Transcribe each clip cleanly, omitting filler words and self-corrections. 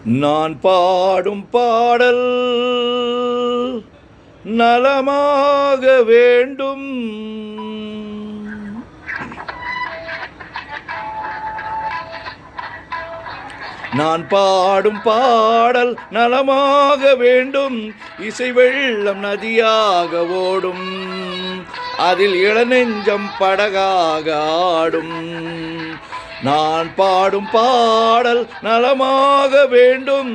நான் பாடும் பாடல் நலமாக வேண்டும். நான் பாடும் பாடல் நலமாக வேண்டும். இசை வெள்ளம் நதியாக ஓடும், அதில் இளநெஞ்சம் படகாக ஆடும். நான் பாடும் பாடல் நலமாக வேண்டும்.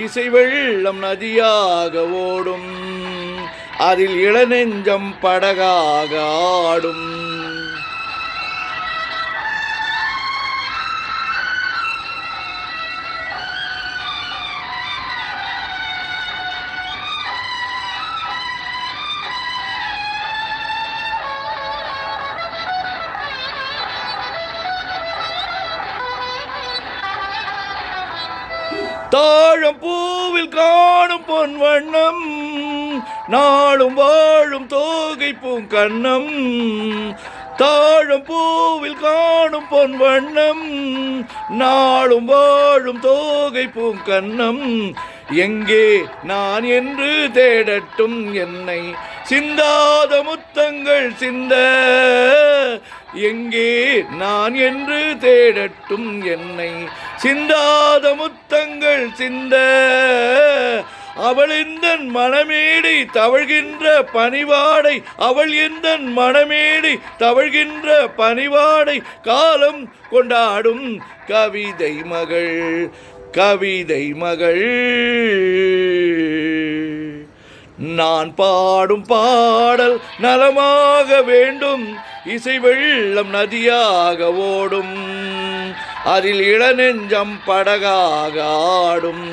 இசை வெள்ளம் நதியாக ஓடும், அதில் இளநெஞ்சம் படகாக ஆடும். தாழம் பூவில் காணும் பொன் வண்ணம், நாளும் வாழும் தோகை பூங்கண்ணம். தாழம் பூவில் காணும் பொன் வண்ணம், நாளும் வாழும் தோகை பூங்கண்ணம். எங்கே நான் என்று தேடட்டும் என்னை சிந்தாத முத்தங்கள் சிந்த. எங்கே நான் என்று தேடட்டும் என்னை சிந்தாத முத்தங்கள் சிந்த. அவள் எந்தன் மனமேடை தவழ்கின்ற பனிவாடை, அவள் எந்தன் மனமேடை தவழ்கின்ற பனிவாடை. காலம் கொண்டாடும் கவிதை மகள், கவிதை மகள். நான் பாடும் பாடல் நலமாக வேண்டும். இசை வெள்ளம் நதியாக ஓடும், அதில் இளநெஞ்சம் படகாக ஆடும்.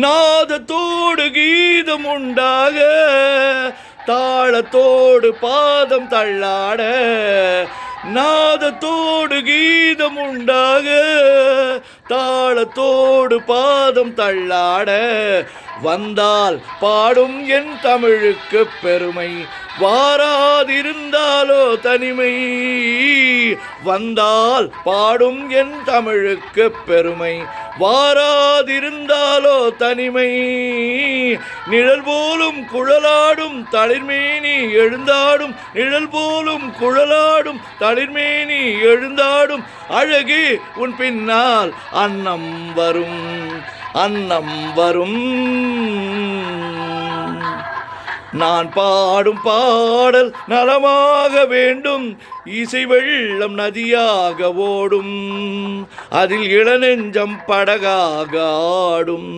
நாதத்தோடு கீதம் உண்டாக, தாளத்தோடு பாதம் தள்ளாட. நாதத்தோடு கீதம் உண்டாக, தாளத்தோடு பாதம் தள்ளாட. வந்தால் பாடும் என் தமிழுக்கு பெருமை, வாராதிருந்தாலோ தனிமை. வந்தால் பாடும் என் தமிழுக்கு பெருமை, வாராதிருந்தாலோ தனிமை. நிழல் போலும் குழலாடும் தளிர்மேனி எழுந்தாடும், நிழல் போலும் குழலாடும் தளிர்மேனி எழுந்தாடும். அழகு உன் பின்னால் அன்னம் வரும், அன்னம் வரும். நான் பாடும் பாடல் நலமாக வேண்டும். இசை வெள்ளம் நதியாக ஓடும், அதில் இளநெஞ்சம் படகாக ஆடும்.